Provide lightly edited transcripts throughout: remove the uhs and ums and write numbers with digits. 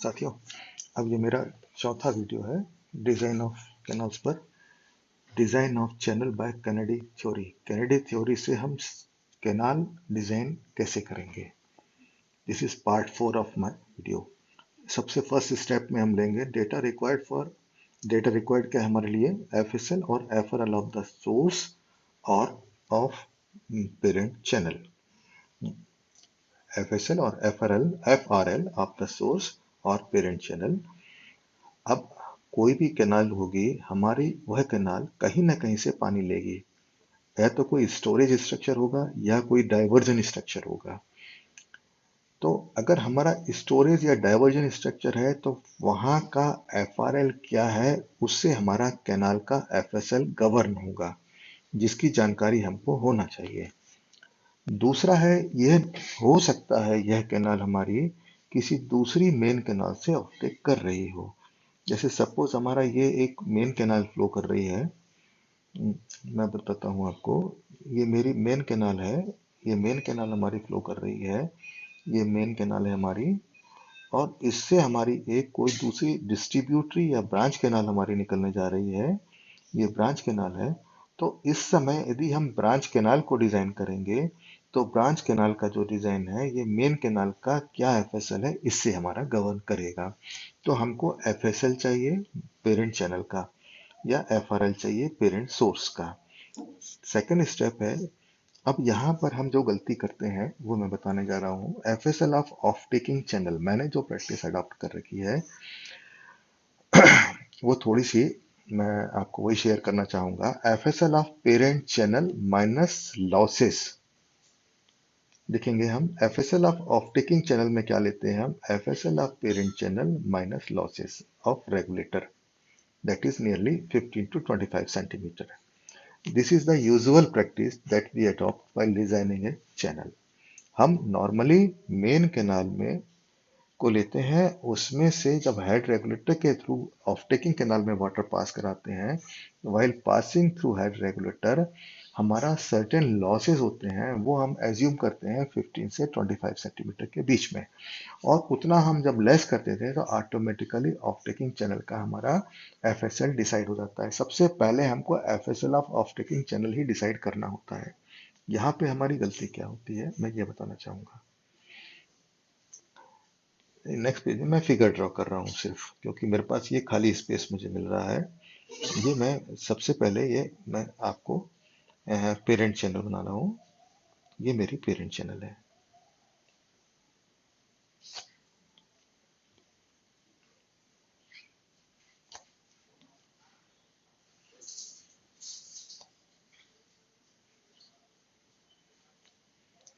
साथियों, अब ये मेरा चौथा वीडियो है डिजाइन ऑफ कैनल्स पर। Design of channel by Kennedy theory. Kennedy theory से हम कैनाल डिजाइन कैसे करेंगे, this is part 4 of my video. सबसे फर्स्ट स्टेप में हम लेंगे डेटा रिक्वायर्ड क्या है हमारे लिए, एफएसएल और एफआरएल ऑफ द सोर्स और ऑफ पेरेंट चैनल। एफएसएल और एफआरएल ऑफ द सोर्स और पेरेंट चैनल। अब कोई भी कैनाल होगी हमारी, वह कैनाल कहीं ना कहीं से पानी लेगी, या तो कोई स्टोरेज स्ट्रक्चर होगा या कोई डाइवर्जन स्ट्रक्चर होगा। तो अगर हमारा स्टोरेज या डाइवर्जन स्ट्रक्चर है तो वहां का एफआरएल क्या है, उससे हमारा कैनाल का एफएसएल गवर्न होगा, जिसकी जानकारी हमको होना चाहिए। दूसरा है, यह हो सकता है यह कैनाल हमारी किसी दूसरी मेन कैनाल से ऑफटेक कर रही हो। जैसे सपोज हमारा ये एक मेन कैनाल फ्लो कर रही है, मैं बताता हूँ आपको। ये मेरी मेन कैनाल है, ये मेन कैनाल हमारी फ्लो कर रही है, ये मेन कैनाल है हमारी, और इससे हमारी एक कोई दूसरी डिस्ट्रीब्यूटरी या ब्रांच कैनाल हमारी निकलने जा रही है, ये ब्रांच कैनाल है। तो इस समय यदि हम ब्रांच कैनाल को डिजाइन करेंगे तो ब्रांच कैनाल का जो डिजाइन है ये मेन कैनाल का क्या एफएसएल है इससे हमारा गवर्न करेगा। तो हमको एफएसएल चाहिए पेरेंट चैनल का, या एफआरएल चाहिए पेरेंट सोर्स का। सेकंड स्टेप है, अब यहाँ पर हम जो गलती करते हैं वो मैं बताने जा रहा हूँ। FSL of of taking channel, मैंने जो प्रैक्टिस अडॉप्ट कर रखी है वो थोड़ी सी मैं आपको वही शेयर करना चाहूंगा। FSL of parent channel minus losses. देखेंगे हम एफएसएल ऑफ टेकिंग चैनल में क्या लेते हैं, हम FSL of parent channel minus losses of regulator, that is nearly 15 to 25 centimeter. This is the usual practice that we adopt while designing a channel. हम normally main canal में को लेते हैं, उसमें से जब हेड रेगुलेटर के थ्रू ऑफ टेकिंग कैनाल में वाटर पास कराते हैं, while passing through head regulator हमारा सर्टेन लॉसेस होते हैं, वो हम एज्यूम करते हैं 15 से 25 सेंटीमीटर के बीच में। और उतना हम जब लेस करते थे तो ऑटोमेटिकली ऑफ टेकिंग चैनल का हमारा एफएसएल डिसाइड हो जाता है। सबसे पहले हमको FSL of taking channel he decide करना होता है। यहाँ पे हमारी गलती क्या होती है मैं ये बताना चाहूंगा। नेक्स्ट पेज में मैं फिगर ड्रॉ कर रहा हूँ सिर्फ, क्योंकि मेरे पास ये खाली स्पेस मुझे मिल रहा है। ये मैं सबसे पहले ये मैं आपको पेरेंट चैनल बना रहा हूँ, ये मेरी पेरेंट चैनल है।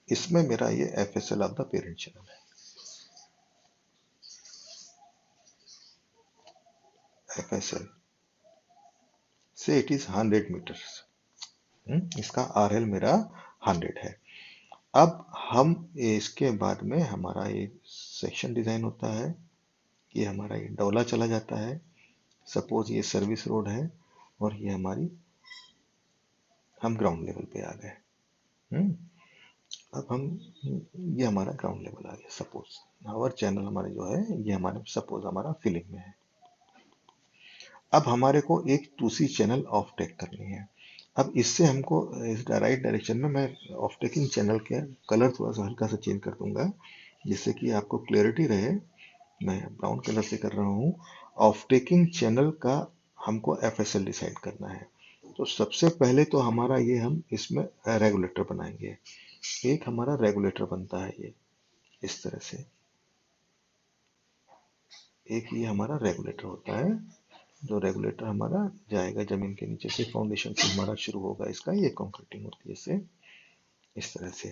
इसमें मेरा ये FSL of the parent channel है। एफएसएल से इट इज 100 मीटर्स, इसका आरएल मेरा 100 है। अब हम इसके बाद में हमारा एक सेक्शन डिजाइन होता है, ये हमारा ये डोला चला जाता है। सपोज ये सर्विस रोड है और ये हमारी, हम ग्राउंड लेवल पे आ गए। अब हम, ये हमारा ग्राउंड लेवल आ गया। सपोज आवर चैनल हमारे जो है ये हमारे सपोज हमारा फिलिंग में है। अब हमारे को एक दूसरी चैनल ऑफ टेक करनी है। अब इससे हमको इस राइट डायरेक्शन में मैं ऑफ टेकिंग चैनल के कलर थोड़ा सा हल्का सा चेंज कर दूंगा, जिससे कि आपको क्लियरिटी रहे। मैं ब्राउन कलर से कर रहा हूँ। ऑफ टेकिंग चैनल का हमको एफएसएल डिसाइड करना है। तो सबसे पहले तो हमारा ये हम इसमें रेगुलेटर बनाएंगे। एक हमारा रेगुलेटर बनता है ये इस तरह से, एक ये हमारा रेगुलेटर होता है, जो रेगुलेटर हमारा जाएगा जमीन के नीचे से, फाउंडेशन से हमारा शुरू होगा इसका, ये कंक्रीटिंग होती है इससे, इस तरह से।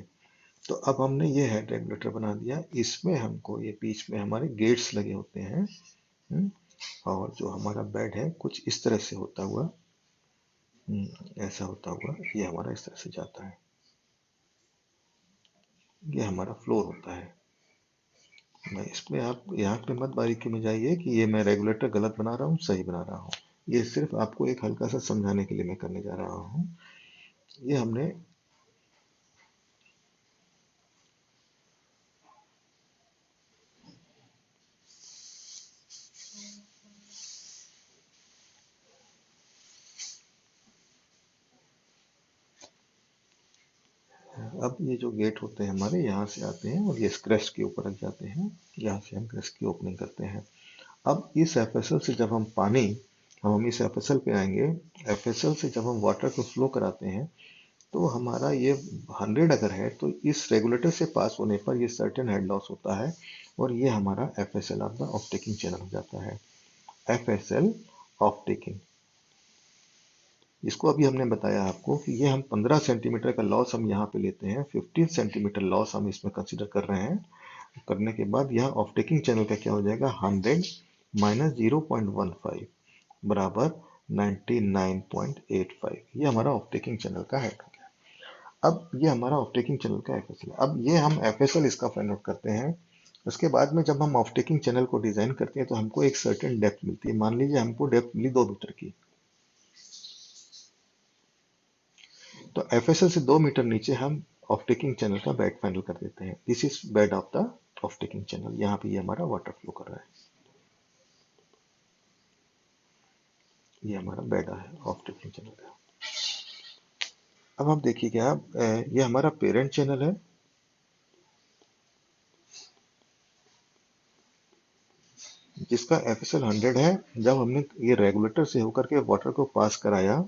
तो अब हमने ये हेड रेगुलेटर बना दिया, इसमें हमको ये बीच में हमारे गेट्स लगे होते हैं, और जो हमारा बेड है कुछ इस तरह से होता हुआ, ऐसा होता हुआ ये हमारा इस तरह से जाता है, ये हमारा फ्लोर होता है। मैं इसमें, आप यहाँ पे मत बारीकी में जाइए कि ये मैं रेगुलेटर गलत बना रहा हूँ सही बना रहा हूँ, ये सिर्फ आपको एक हल्का सा समझाने के लिए मैं करने जा रहा हूँ। ये हमने, अब ये जो गेट होते हैं हमारे यहाँ से आते हैं और ये इस क्रेस्ट के ऊपर रख जाते हैं। यहाँ से हम क्रेस्ट की ओपनिंग करते हैं। अब इस एफएसएल से जब हम पानी, हम इस एफएसएल पे आएंगे, एफएसएल से जब हम वाटर को फ्लो कराते हैं तो हमारा ये 100 अगर है तो इस रेगुलेटर से पास होने पर ये सर्टेन हेड लॉस होता है और ये हमारा FSL of the of taking channel हो जाता है। एफएसएल ऑफ टेकिंग, इसको अभी हमने बताया आपको कि ये हम 15 सेंटीमीटर का लॉस हम यहाँ पे लेते हैं, 15 सेंटीमीटर लॉस हम इसमें कंसिडर कर रहे हैं। करने के बाद यहाँ ऑफ टेकिंग चैनल का क्या हो जाएगा, 100 माइनस 0.15 बराबर 99.85। ये हमारा ऑफ टेकिंग चैनल का हेड हो गया। अब ये हमारा ऑफ टेकिंग चैनल का एफएसएल। अब ये हम एफएसएल इसका फाइंड आउट करते हैं। उसके बाद में जब हम ऑफ टेकिंग चैनल को डिजाइन करते हैं तो हमको एक सर्टेन डेप्थ मिलती है। मान लीजिए हमको डेप्थ मिली 2 मीटर की, तो एफएसएल से 2 मीटर नीचे हम ऑफ टेकिंग चैनल का बेड फाइनल कर देते हैं। This is bed of the of taking channel. यहाँ पे ये हमारा वाटर फ्लो कर रहा है, ये हमारा बेड है ऑफ टेकिंग चैनल का। अब आप देखिएगा, ये हमारा पेरेंट चैनल है, जिसका एफएसएल 100 है। जब हमने ये रेगुलेटर से होकर के वाटर को पास कराया,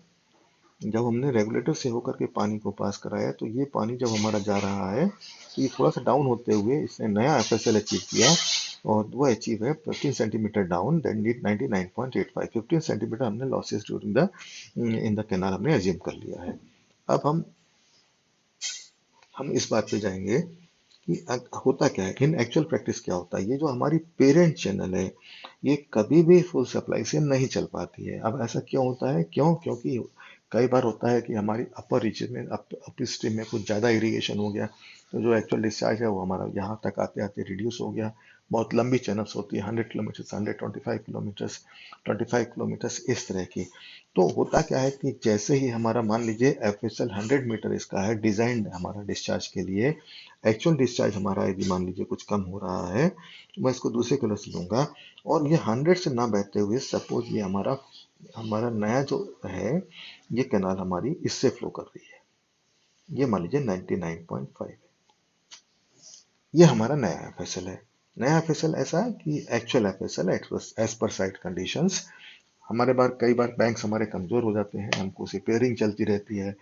जब हमने रेगुलेटर से होकर के पानी को पास कराया तो ये पानी जब हमारा जा रहा है तो ये थोड़ा सा डाउन होते हुए इसने नया एफएसएल अचीव किया और वो अचीव है 15 centimetre down, then need 99.85। 15 centimetre हमने losses during the in the canal हमने अज्यूम कर लिया है। अब हम इस बात पे जाएंगे कि होता क्या है, इन एक्चुअल प्रैक्टिस क्या होता है। ये जो हमारी पेरेंट चैनल है ये कभी भी फुल सप्लाई से नहीं चल पाती है। अब ऐसा क्यों होता है, क्योंकि कई बार होता है कि हमारी अपर रीजन में अपर स्ट्रीम में कुछ ज़्यादा इरिगेशन हो गया तो जो एक्चुअल डिस्चार्ज है वो हमारा यहाँ तक आते आते रिड्यूस हो गया। बहुत लंबी चैनल्स होती है, 100 किलोमीटर्स, 125 किलोमीटर्स इस तरह की। तो होता क्या है कि जैसे ही हमारा मान लीजिए एफएसएल 100 मीटर इसका है डिजाइंड हमारा डिस्चार्ज के लिए, एक्चुअल डिस्चार्ज हमारा यदि मान लीजिए कुछ कम हो रहा है तो मैं इसको दूसरे कलर से लूंगा और ये 100 से ना बहते हुए सपोज ये हमारा हमारा नया जो है ये कैनाल हमारी इससे फ्लो कर रही है, ये मान लीजिए 99.5 है, ये हमारा नया एफएसएल है। नया एफएसएल ऐसा है कि actual FSL as per site conditions. हमारे बार कई बार बैंक्स हमारे कमजोर हो जाते हैं, हमको रिपेयरिंग चलती रहती है,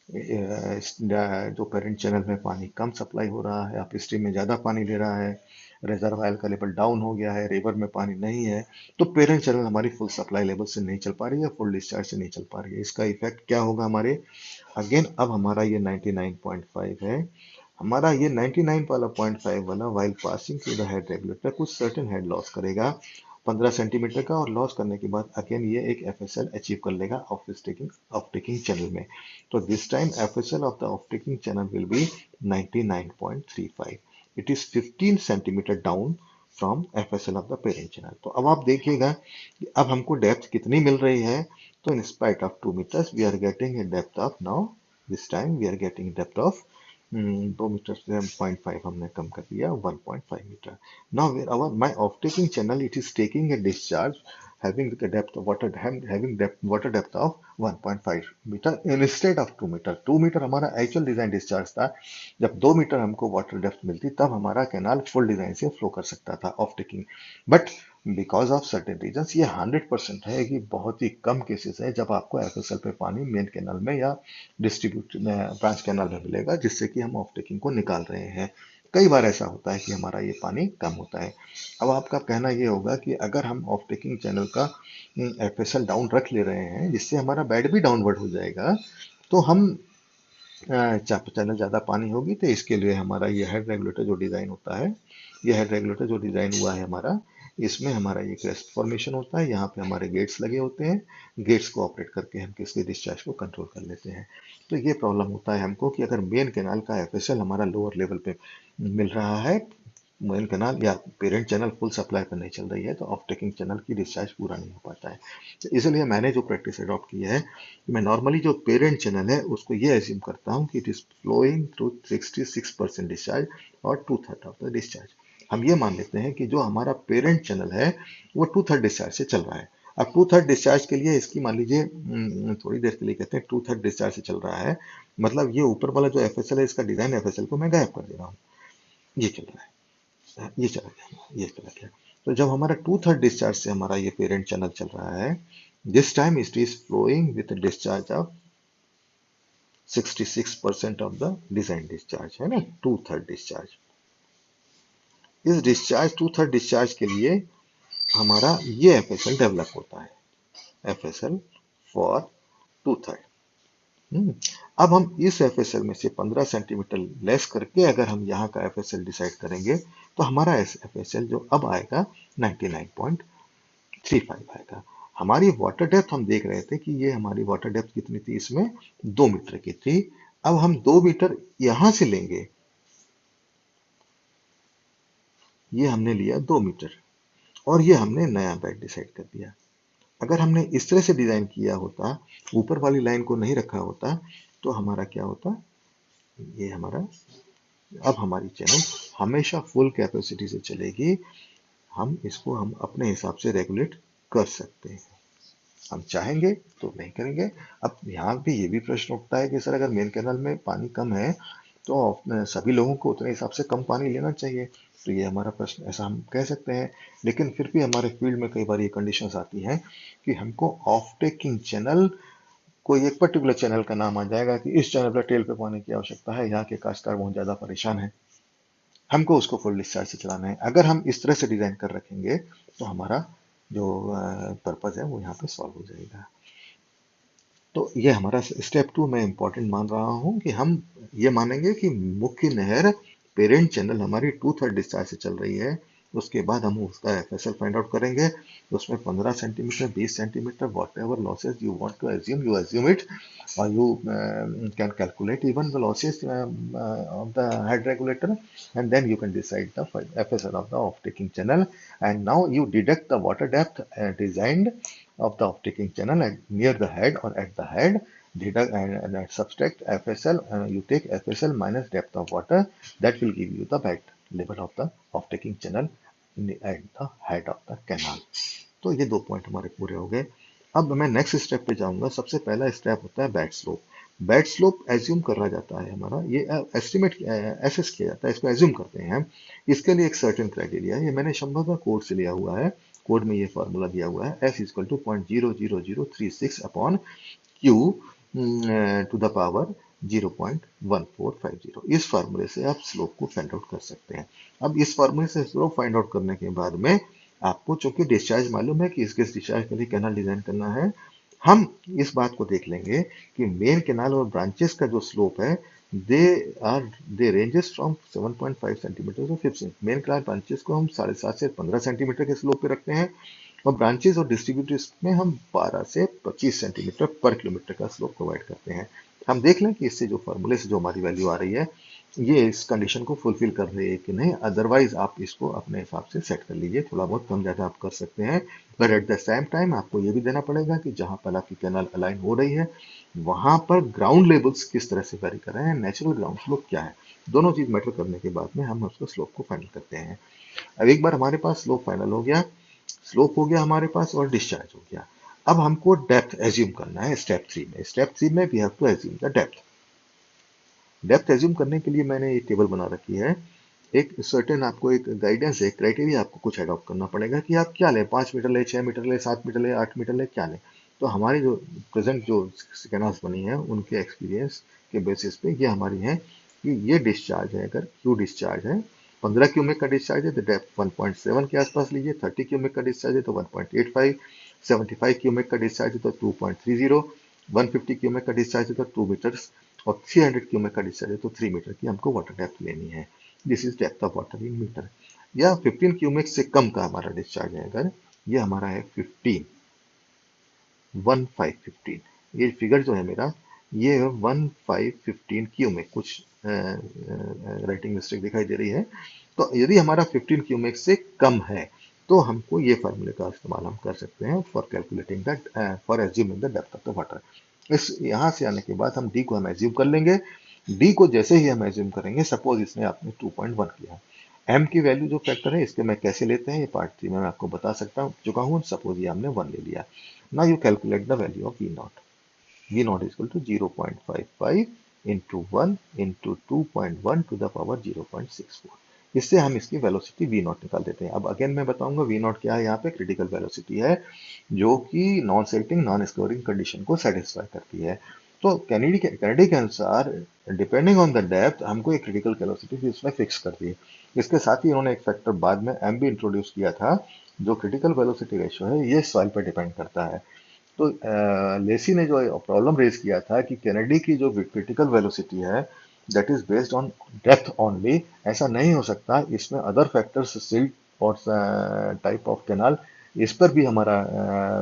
जो पेरेंट चैनल में पानी कम सप्लाई हो रहा है, अप स्ट्रीम में ज़्यादा पानी ले रहा है, रिजर्वायर का लेवल डाउन हो गया है, रिवर में पानी नहीं है, तो पेरेंट चैनल हमारी फुल सप्लाई लेवल से नहीं चल पा रही है, फुल डिस्चार्ज से नहीं चल पा रही है। इसका इफेक्ट क्या होगा हमारे, अगेन अब हमारा ये 99.5 है, हमारा ये 99 वाला 0.5 वाला while passing through the head regulator कुछ सर्टेन हेड लॉस करेगा 15 सेंटीमीटर का, और लॉस करने के बाद अगेन ये एक एफएसएल अचीव कर लेगा ऑफ टेकिंग चैनल में। तो this time FSL of the of taking channel will be 99.35। It is 15 centimetre down from FSL of the parent channel. तो अब आप देखिएगा कि अब हमको डेप्थ कितनी मिल रही है, तो in spite of 2 metres we are getting a depth of, now this time we are getting depth of 2 metre से 0.5 हमने कम कर दिया, 1.5 metre. Now our my off taking channel it is taking a discharge having the depth of water water depth of 1.5 metre instead of 2 metre. 2 metre हमारा actual design discharge था। जब 2 metre हमको water depth मिलती तब हमारा canal full design से flow कर सकता था of taking. But because of certain reasons ये 100% है कि बहुत ही कम केसेस है जब आपको एफएसएल पे पानी मेन कैनाल में या डिस्ट्रीब्यूट में ब्रांच कैनाल में मिलेगा जिससे कि हम ऑफ टेकिंग को निकाल रहे हैं। कई बार ऐसा होता है कि हमारा ये पानी कम होता है। अब आपका कहना ये होगा कि अगर हम ऑफ टेकिंग चैनल का एफएसएल डाउन रख ले रहे हैं जिससे हमारा बेड भी डाउनवर्ड हो जाएगा, तो हम चैनल ज़्यादा पानी होगी तो इसके लिए हमारा ये हेड रेगुलेटर जो डिज़ाइन होता है, ये हेड रेगुलेटर जो डिज़ाइन हुआ है हमारा, इसमें हमारा ये क्रेस्ट फॉर्मेशन होता है, यहाँ पे हमारे गेट्स लगे होते हैं, गेट्स को ऑपरेट करके हम किसके डिस्चार्ज को कंट्रोल कर लेते हैं। तो ये प्रॉब्लम होता है हमको कि अगर मेन कैनाल का एफएसएल हमारा लोअर लेवल पे मिल रहा है, मेन कैनाल या पेरेंट चैनल फुल सप्लाई पर नहीं चल रही है, तो ऑफ टेकिंग चैनल की डिस्चार्ज पूरा नहीं हो पाता है। तो इसलिए मैंने जो प्रैक्टिस अडॉप्ट की है, मैं नॉर्मली जो पेरेंट चैनल है उसको ये एज्यूम करता हूँ कि it is flowing through 66% discharge और 2/3 ऑफ द डिस्चार्ज। हम ये मान लेते हैं कि जो हमारा पेरेंट चैनल है वो 2/3 डिस्चार्ज से चल रहा है। अब टू थर्ड डिस्चार्ज के लिए इसकी मान लीजिए थोड़ी देर के लिए कहते हैं टू थर्ड डिस्चार्ज से चल रहा है, मतलब ये ऊपर वाला जो एफएसएल है इसका डिजाइन एफएसएल को मैं गायब कर दे रहा हूँ। ये चल रहा है, ये चला गया, ये चला गया। तो जब हमारा टू थर्ड डिस्चार्ज से हमारा ये पेरेंट चैनल चल रहा है, this time it is flowing with discharge of 66% of the design discharge, है ना, टू थर्ड डिस्चार्ज। इस डिस्चार्ज टू थर्ड डिस्चार्ज के लिए हमारा ये एफएसएल डेवलप होता है, एफएसएल फॉर टू थर्ड। अब हम इस एफएसएल में से 15 सेंटीमीटर लेस करके अगर हम यहाँ का एफएसएल डिसाइड करेंगे तो हमारा एफएसएल जो अब आएगा 99.35 आएगा। हमारी वाटर डेप्थ हम देख रहे थे कि ये हमारी वाटर डेप्थ कितनी थी, इसमें 2 मीटर की थी। अब हम 2 मीटर यहां से लेंगे, ये हमने लिया 2 मीटर और ये हमने नया बेड डिसाइड कर दिया। अगर हमने इस तरह से डिजाइन किया होता, ऊपर वाली लाइन को नहीं रखा होता, तो हमारा क्या होता, ये हमारा, अब हमारी चैनल हमेशा फुल कैपेसिटी से चलेगी। हम इसको हम अपने हिसाब से रेगुलेट कर सकते हैं, हम चाहेंगे तो नहीं करेंगे। अब यहाँ पे ये भी प्रश्न उठता है कि सर अगर मेन कैनल में पानी कम है तो सभी लोगों को उतने हिसाब से कम पानी लेना चाहिए, तो ये हमारा प्रश्न, ऐसा हम कह सकते हैं। लेकिन फिर भी हमारे फील्ड में कई बार ये कंडीशंस आती हैं कि हमको ऑफ टेकिंग चैनल, कोई एक पर्टिकुलर चैनल का नाम आ जाएगा कि इस चैनल पर टेल पे पानी की आवश्यकता है, यहाँ के काश्तकार बहुत ज्यादा परेशान है, हमको उसको फुल डिस्चार्ज से चलाना है। अगर हम इस तरह से डिजाइन कर रखेंगे तो हमारा जो पर्पज है वो यहाँ पे सॉल्व हो जाएगा। तो ये हमारा स्टेप 2 मैं इंपॉर्टेंट मान रहा हूँ कि हम ये मानेंगे कि मुख्य नहर पेरेंट चैनल हमारी टू थर्ड डिस्चार्ज से चल रही है। उसके बाद हम उसका एफएसएल फाइंड आउट करेंगे, उसमें 15 centimetre 20 centimetre whatever losses you want to assume, you assume it, or you can calculate even the losses of the head regulator, and then you can decide the FSL of the off-taking channel. And now you deduct the water depth designed of the off-taking channel and near the head or at the head, deduct and subtract FSL. You take FSL minus depth of water, that will give you the bed level of the off-taking channel at the head of the canal. तो ये 2 point हमारे पूरे हो गए। अब मैं next step पे जाऊंगा। सबसे पहला स्टेप होता है bed slope. Bed slope assume करा जाता है, हमारा ये एस्टिमेट एसेस किया जाता है, इसको एज्यूम करते हैं हम। इसके लिए एक सर्टेन क्राइटेरिया है, ये मैंने संभवतः कोड से लिया हुआ है, कोड में ये फॉर्मूला दिया हुआ है, S equal to 0.00036 upon Q to the power 0.1450। इस फार्मूले से आप स्लोप को फाइंड आउट कर सकते हैं। अब इस फार्मूले से स्लोप फाइंड आउट करने के बाद में आपको चूंकि डिस्चार्ज मालूम है कि इसके डिस्चार्ज के लिए कैनाल डिजाइन करना है, हम इस बात को देख लेंगे कि मेन कैनाल और ब्रांचेस का जो स्लोप है they ranges from 7.5 centimetre to 15। Main canal branches को हम 7.5 से 15 सेंटीमीटर के स्लोप पे रखते हैं और ब्रांचेस और डिस्ट्रीब्यूटर्स में हम 12 से 25 सेंटीमीटर पर किलोमीटर का स्लोप प्रोवाइड करते हैं। हम देख लें कि इससे जो फॉर्मूले से जो हमारी वैल्यू आ रही है ये इस कंडीशन को फुलफिल कर रही है कि नहीं, अदरवाइज आप इसको अपने हिसाब से सेट कर लीजिए, थोड़ा बहुत कम ज्यादा आप कर सकते हैं। But at the same time आपको ये भी देना पड़ेगा कि जहां पर आपकी कैनाल अलाइन हो रही है वहां पर ग्राउंड लेवल्स किस तरह से वेरी कर रहे हैं, नेचुरल ग्राउंड स्लोप क्या है। दोनों चीज मैटर करने के बाद में हम उसको स्लोप को फाइनल करते हैं। अब एक बार हमारे पास स्लोप फाइनल हो गया, स्लोप हो गया हमारे पास और डिस्चार्ज हो गया, अब हमको डेप्थ एज्यूम करना है स्टेप 3 में। स्टेप 3 में we have to assume the depth. Depth assume करने के लिए मैंने ये टेबल बना रखी है, एक सर्टेन आपको एक गाइडेंस है, क्राइटेरिया आपको कुछ अडॉप्ट करना पड़ेगा कि आप क्या लें, 5 मीटर ले, 6 मीटर ले, 7 मीटर ले, 8 मीटर ले, क्या लें। तो हमारी जो प्रेजेंट जो कैनाल्स बनी है उनके एक्सपीरियंस के बेसिस पे ये हमारी है कि ये डिस्चार्ज है, अगर क्यू डिस्चार्ज है 15 क्यूमेक का डिस्चार्ज है तो डेप्थ 1.7 के आसपास लीजिए, 30 क्यूमेक का डिस्चार्ज है तो 1.85, 75 क्यूमेक का डिस्चार्ज है तो 2.30, 150 क्यूमेक का डिस्चार्ज है तो 2 मीटर्स और 300 क्यूमेक का डिस्चार्ज है तो 3 मीटर की हमको वाटर डेप्थ लेनी है। This is depth of water in metre. या 15 क्यूमेक से कम का हमारा डिस्चार्ज है, अगर ये हमारा है 15 ये फिगर जो है मेरा ये 1515 क्यूमेक, कुछ राइटिंग मिस्टेक दिखाई दे रही है। तो यदि हमारा 15 क्यूमेक से कम है तो हमको ये फार्मूले का इस्तेमाल हम कर सकते हैं for calculating that, for assuming the depth of the water. इस यहां से आने के बाद हम डी को हम एज्यूम कर लेंगे। डी को जैसे ही हम एज्यूम करेंगे, सपोज इसने आपने 2.1 किया, एम की वैल्यू जो फैक्टर है इसके मैं कैसे लेते हैं ये पार्ट 3 में मैं आपको बता चुका हूँ। सपोज ये हमने 1 ले लिया। Now you calculate the value of V nought. V nought is equal to 0.55 into 1 into 2.1 to the power 0.64। इससे हम इसकी वेलोसिटी वी नॉट निकाल देते हैं। अब अगेन मैं बताऊंगा वी नॉट क्या है। यहाँ पे क्रिटिकल वेलोसिटी है जो कि non silting non scoring condition को सेटिस्फाई करती है। तो कैनेडी के अनुसार डिपेंडिंग ऑन द डेप्थ हमको एक क्रिटिकल वेलोसिटी इसमें फिक्स कर दी है। इसके साथ ही उन्होंने एक फैक्टर बाद में एम भी इंट्रोड्यूस किया था। जो क्रिटिकल वेलोसिटी रेशियो है ये सॉइल पर डिपेंड करता है। तो लेसी ने जो प्रॉब्लम रेज किया था कि कैनेडी की जो क्रिटिकल वेलोसिटी है that is based on depth only, ऐसा नहीं हो सकता। इसमें अदर फैक्टर्स सिल्ट और टाइप ऑफ कैनाल इस पर भी हमारा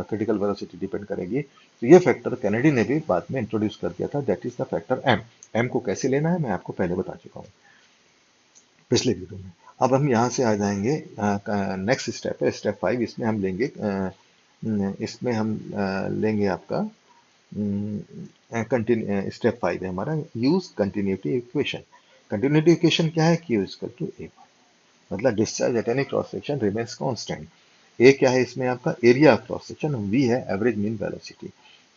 क्रिटिकल वेलोसिटी डिपेंड करेगी। तो ये फैक्टर कैनेडी ने भी बाद में इंट्रोड्यूस कर दिया था, that is the factor M. M को कैसे लेना है मैं आपको पहले बता चुका हूँ पिछले वीडियो में। अब हम यहाँ से आ जाएंगे नेक्स्ट स्टेप है स्टेप 5। इसमें हम लेंगे इसमें हम लेंगे आपका स्टेप 5 है हमारा use continuity equation. Continuity equation क्या है? Q इक्वल टू ए, मतलब discharge at any cross section remains constant. A क्या है इसमें आपका? Area of cross section. V है एवरेज मीन वेलोसिटी।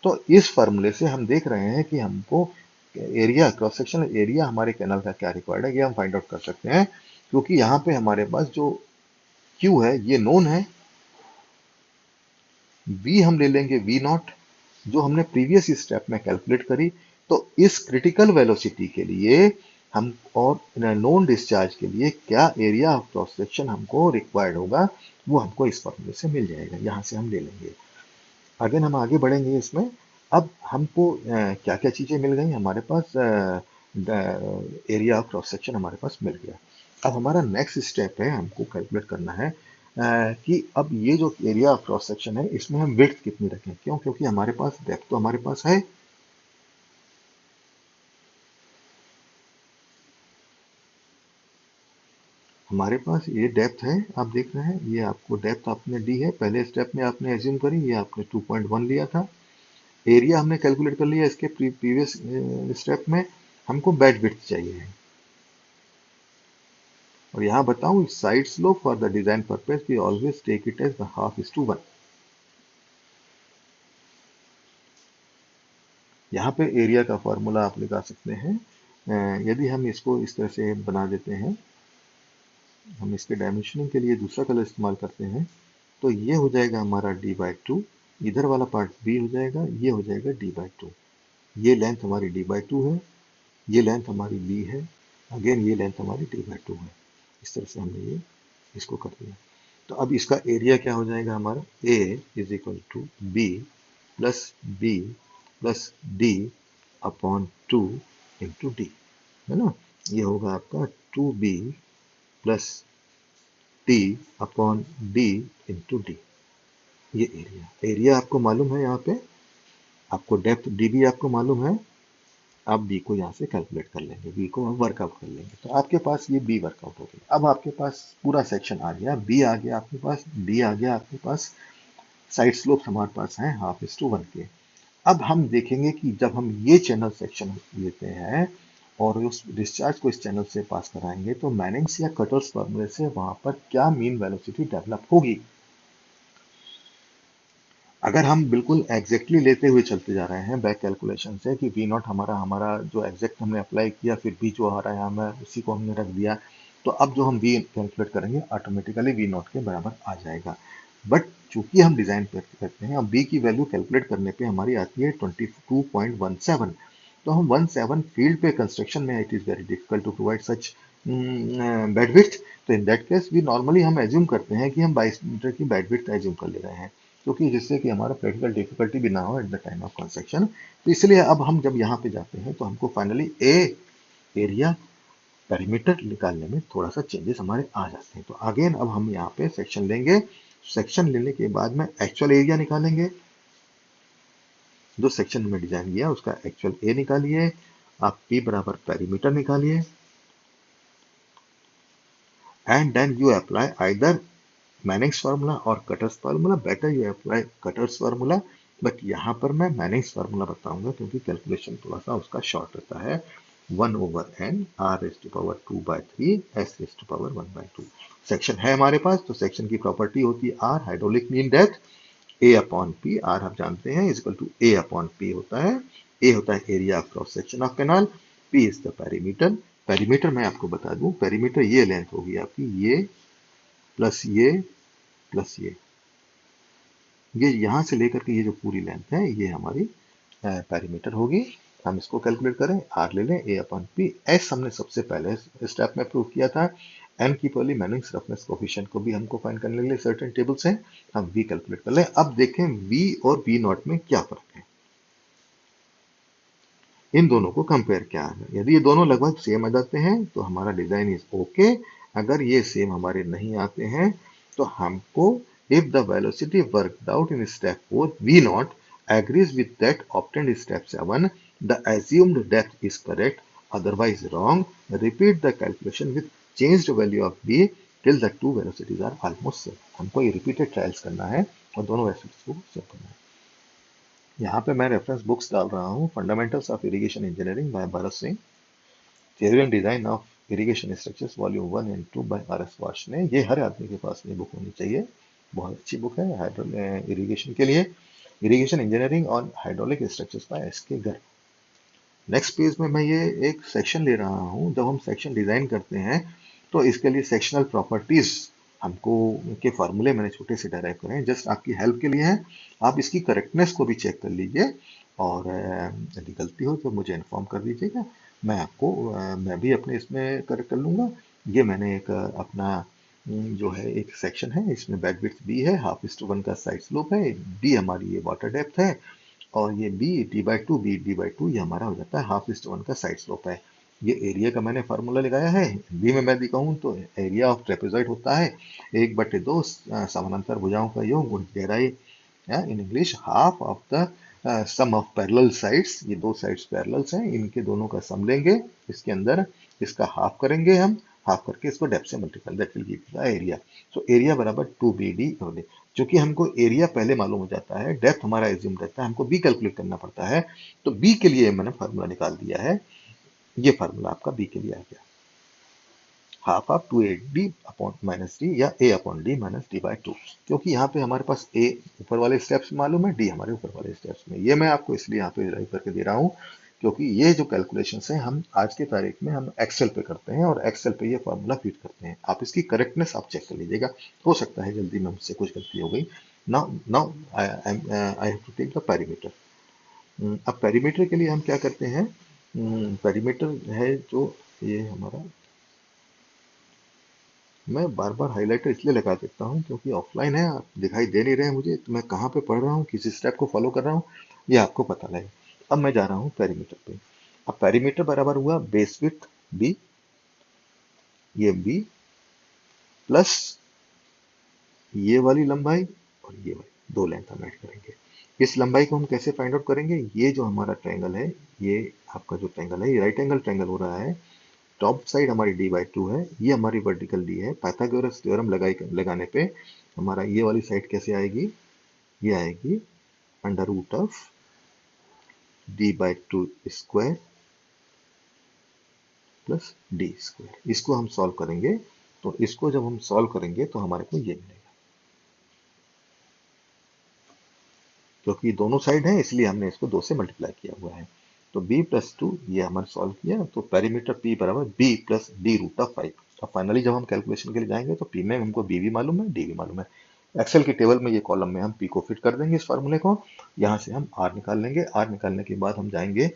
तो इस फॉर्मूले से हम देख रहे हैं कि हमको एरिया क्रॉस सेक्शन एरिया हमारे कैनल का क्या रिक्वायर्ड है ये हम फाइंड आउट कर सकते हैं। क्योंकि यहाँ पे हमारे पास जो Q है ये नोन है। V हम ले लेंगे V नॉट जो हमने प्रीवियस स्टेप में कैलकुलेट करी। तो इस क्रिटिकल वेलोसिटी के लिए हम और नॉन डिस्चार्ज के लिए क्या एरिया ऑफ क्रॉस सेक्शन हमको रिक्वायर्ड होगा वो हमको इस फॉर्मूले से मिल जाएगा। यहाँ से हम ले लेंगे। अगेन हम आगे बढ़ेंगे इसमें। अब हमको क्या क्या चीजें मिल गई हमारे पास? एरिया ऑफ क्रॉस सेक्शन हमारे पास मिल गया। अब हमारा नेक्स्ट स्टेप है हमको कैलकुलेट करना है कि अब ये जो एरिया ऑफ क्रॉस सेक्शन है इसमें हम विड्थ कितनी रखें। क्यों? क्योंकि हमारे पास डेप्थ तो हमारे पास है। हमारे पास ये डेप्थ है, आप देख रहे हैं ये आपको डेप्थ आपने दी है। पहले स्टेप में आपने एज्यूम करी ये आपने 2.1 लिया था। एरिया हमने कैलकुलेट कर लिया इसके प्रीवियस स्टेप में। हमको बेड विड्थ चाहिए। और यहाँ बताऊं side slope for the design purpose we always take it as the 1/2:1। यहाँ पे एरिया का फॉर्मूला आप लगा सकते हैं। यदि हम इसको इस तरह से बना देते हैं, हम इसके डायमेंशनिंग के लिए दूसरा कलर इस्तेमाल करते हैं तो ये हो जाएगा हमारा d/2। इधर वाला पार्ट b हो जाएगा, ये हो जाएगा d/2। ये लेंथ हमारी d/2 है, ये लेंथ हमारी b है, अगेन ये लेंथ हमारी d/2 है। इस तरह से हमने ये इसको कर दिया। तो अब इसका एरिया क्या हो जाएगा हमारा? a is equal to b plus d upon 2 into D, है ना। ये होगा आपका 2b plus T upon D into D. ये एरिया आपको मालूम है। यहाँ पे आपको डेप्थ db आपको मालूम है। आप b को यहाँ से कैलकुलेट कर लेंगे, b को हम वर्कआउट कर लेंगे। तो आपके पास ये b वर्कआउट हो गया। अब आपके पास पूरा सेक्शन आ गया, b आ गया आपके पास, d आ गया आपके पास, साइड स्लोप हमारे पास है 1/2 के। अब हम देखेंगे कि जब हम ये चैनल सेक्शन लेते हैं और उस डिस्चार्ज को इस चैनल से पास कराएंगे तो मैनिंग्स या कटर्स फॉर्मूले से वहां पर क्या मीन वेलोसिटी डेवलप होगी। अगर हम बिल्कुल एग्जैक्टली लेते हुए चलते जा रहे हैं बैक कैलकुलेशन से कि वी नॉट हमारा हमारा जो एग्जैक्ट हमने अप्लाई किया फिर बी जो आ रहा है हमें उसी को हमने रख दिया, तो अब जो हम वी कैलकुलेट करेंगे ऑटोमेटिकली वी नॉट के बराबर आ जाएगा। बट चूंकि हम डिजाइन करते हैं, अब बी की वैल्यू कैलकुलेट करने पे हमारी आती है 22.17। तो हम 17 फील्ड पे कंस्ट्रक्शन में it is very difficult to provide such bandwidth. तो in that case we normally हम एज्यूम करते हैं कि हम 22 मीटर की बैंडविड्थ एज्यूम कर ले रहे हैं, क्योंकि जिससे कि हमारा प्रैक्टिकल डिफिकल्टी भी ना हो at the time of construction. तो इसलिए अब हम जब यहाँ पे जाते हैं तो हमको फाइनली एरिया पेरीमीटर निकालने में थोड़ा सा चेंजेस हमारे आ जाते हैं। तो अगेन अब हम यहाँ पे सेक्शन लेंगे। सेक्शन लेने के बाद में एक्चुअल एरिया निकालेंगे। जो सेक्शन में डिजाइन किया उसका एक्चुअल ए निकालिए। आप पी बराबर पेरीमीटर निकालिए and then you apply either Manning's formula और Kutter's formula. Better you apply Kutter's formula, but यहाँ पर मैं मैनिंग्स फार्मूला बताऊंगा क्योंकि कैलकुलेशन थोड़ा सा उसका शॉर्ट रहता है। 1/n r⁻²/3 s⁻1/2। सेक्शन है हमारे पास, तो सेक्शन की प्रॉपर्टी होती है r, hydraulic mean depth, A/P, r आप जानते हैं इज इक्वल टू A/P होता है। A होता है area of cross section of canal, P is the perimeter. Perimeter मैं आपको बता दूं, पेरीमीटर ये लेंथ होगी आपकी, ये प्लस ये यहां से लेकर के ये जो पूरी लेंथ है ये हमारी पेरीमीटर होगी। हम इसको कैलकुलेट करें, आर ले लें, A/P। एस हमने सबसे पहले स्टेप में प्रूव किया था। एन की पहली मैनिंग्स रफनेस कोफिशिएंट को भी हमको फाइंड करने के लिए सर्टेन टेबल्स हैं, हम वी कैलकुलेट कर लें। अब देखें वी और वी नॉट में क्या फर्क है, इन दोनों को कंपेयर क्या है। यदि ये दोनों लगभग सेम आ जाते हैं तो हमारा डिजाइन इज ओके। अगर ये सेम हमारे नहीं आते हैं तो हमको, if the velocity worked out in step 4 v naught agrees with that obtained in step 7, the assumed depth is correct, otherwise wrong, repeat the calculation with changed value of v till the two velocities are almost same। हमको ये repeated trials करना है और दोनों velocities को same करना है। यहाँ पे मैं रेफरेंस बुक्स डाल रहा हूँ, fundamentals of irrigation engineering by Bharat Singh, theory and design of irrigation structures volume 1 and 2 by RS Varshney. ये हर आदमी के पास ये बुक होनी चाहिए, बहुत अच्छी बुक है हाइड्रोलिक इरिगेशन के लिए। इरिगेशन इंजीनियरिंग और hydraulic structures by SK Garg. Next page में मैं ये एक सेक्शन ले रहा हूँ। जब हम सेक्शन डिजाइन करते हैं तो इसके लिए सेक्शनल प्रॉपर्टीज हमको के फार्मूले मैंने छोटे से डेराइव करे हैं, जस्ट आपकी हेल्प के लिए है। आप इसकी करेक्टनेस को भी चेक कर लीजिए और यदि गलती हो तो मुझे इन्फॉर्म कर दीजिएगा, मैं आपको मैं भी अपने इसमें करेक्ट कर लूँगा। ये मैंने एक अपना जो है एक सेक्शन है, इसमें बेड विड्थ बी है, 1/2 का साइड स्लोप है, डी हमारी ये वाटर डेप्थ है और ये बी d/2 ये हमारा हो जाता है 1/2 का साइड स्लोप है। ये एरिया का मैंने फार्मूला लगाया है, हिंदी में मैं दिखाऊं तो एरिया ऑफ ट्रेपेजॉइड होता है 1/2 समानांतर भुजाओं का योग गुणित गहराई, in English half of the sum of parallel sides. ये दो साइड्स पैरेलल्स हैं, इनके दोनों का सम लेंगे, इसके अंदर इसका हाफ करेंगे हम, हाफ करके इसको डेप्थ से multiple, that will give the area. So area बराबर 2BD। क्योंकि हमको एरिया पहले मालूम हो जाता है, डेप्थ हमारा एज्यूम रहता है, हमको बी कैलकुलेट करना पड़ता है, तो बी के लिए मैंने फार्मूला निकाल दिया है। ये फार्मूला आपका बी के लिए आ गया, half of 2AD upon minus D या A/D माइनस D/2। क्योंकि यहाँ पे हमारे पास ए ऊपर वाले स्टेप्स मालूम है, डी हमारे ऊपर वाले स्टेप्स में। ये मैं आपको इसलिए यहाँ पे डिराइव करके दे रहा हूँ क्योंकि ये जो कैलकुलेशंस हैं हम आज के तारीख में हम एक्सेल पे करते हैं और एक्सेल पे ये फार्मूला फीड करते हैं। आप इसकी करेक्टनेस आप चेक कर लीजिएगा, हो सकता है जल्दी में मुझसे कुछ गलती हो गई। Now I have to take the perimeter. अब पेरीमीटर के लिए हम क्या करते हैं, पेरीमीटर है जो ये हमारा, मैं बार बार हाइलाइटर इसलिए लगा देता हूँ क्योंकि ऑफलाइन है, आप दिखाई दे नहीं रहे मुझे, तो मैं कहाँ पे पढ़ रहा हूँ, किसी स्टेप को फॉलो कर रहा हूँ, ये आपको पता लगे। अब मैं जा रहा हूँ पेरीमीटर पे। अब पेरीमीटर बराबर हुआ बेस विड्थ बी, ये बी प्लस ये वाली लंबाई और ये वाली, दो लेंथ हम ऐड करेंगे। इस लंबाई को हम कैसे फाइंड आउट करेंगे, ये जो हमारा ट्रायंगल है, ये आपका जो ट्रायंगल है ये राइट एंगल ट्रायंगल हो रहा है, टॉप साइड हमारी D/2 है, ये हमारी वर्टिकल डी है। पाइथागोरस थ्योरम लगाने पे हमारा ये वाली साइड कैसे आएगी, ये आएगी under root of D/2 square plus D square. इसको हम सॉल्व करेंगे, तो इसको जब हम सॉल्व करेंगे तो हमारे को ये मिलेगा, क्योंकि दोनों साइड है इसलिए हमने इसको 2 से मल्टीप्लाई किया हुआ है। तो b+2 ये हमारे सॉल्व किया, तो पेरीमीटर p बराबर b+d√5। अब फाइनली जब हम कैलकुलेशन के लिए जाएंगे तो p में हमको b भी मालूम है, d भी मालूम है। एक्सेल की टेबल में ये कॉलम में हम p को फिट कर देंगे इस फार्मूले को, यहाँ से हम r निकाल लेंगे। r निकालने के बाद हम जाएंगे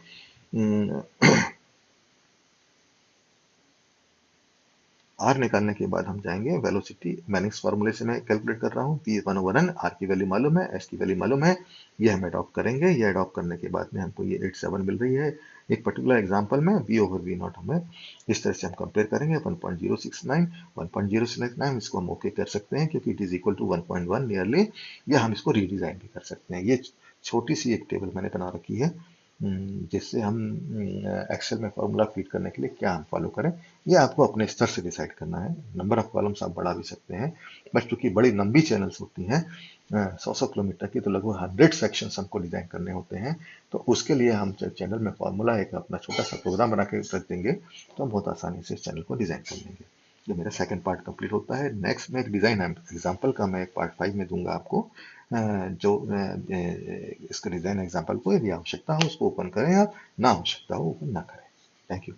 आर निकालने के बाद हम जाएंगे वेलोसिटी, मैंने इस फार्मूले से मैं कैलकुलेट कर रहा हूँ, P1/n, आर की वैल्यू मालूम है, एस की वैल्यू मालूम है, ये हम अडॉप्ट करेंगे। ये अडॉप्ट करने के बाद में हमको ये 87 मिल रही है। एक पर्टिकुलर एग्जांपल में V/V0 हमें इस तरह से हम कंपेयर करेंगे 1.069 इसको हम ओके कर सकते हैं क्योंकि it is equal to 1.1 nearly, या हम इसको रीडिजाइन भी कर सकते हैं। ये छोटी सी एक टेबल मैंने बना रखी है, जिससे हम एक्सेल में फॉर्मूला फीड करने के लिए क्या हम फॉलो करें, ये आपको अपने स्तर से डिसाइड करना है। नंबर ऑफ कॉलम्स आप बढ़ा भी सकते हैं, बट चूंकि बड़ी लंबी चैनल्स होती हैं 100-100 किलोमीटर की, तो लगभग 100 सेक्शंस हमको डिजाइन करने होते हैं। तो उसके लिए हम चैनल में फॉर्मूला एक अपना छोटा सा प्रोग्राम बना के रख देंगे, तो हम बहुत आसानी से इस चैनल को डिजाइन कर लेंगे। ये मेरा सेकंड पार्ट कंप्लीट होता है। नेक्स्ट में एक डिजाइन एग्जांपल का मैं एक पार्ट 5 में दूंगा आपको, जो इसका डिजाइन एग्जांपल को यदि आवश्यकता हो उसको ओपन करें आप, ना आवश्यकता हो ओपन ना करें। Thank you.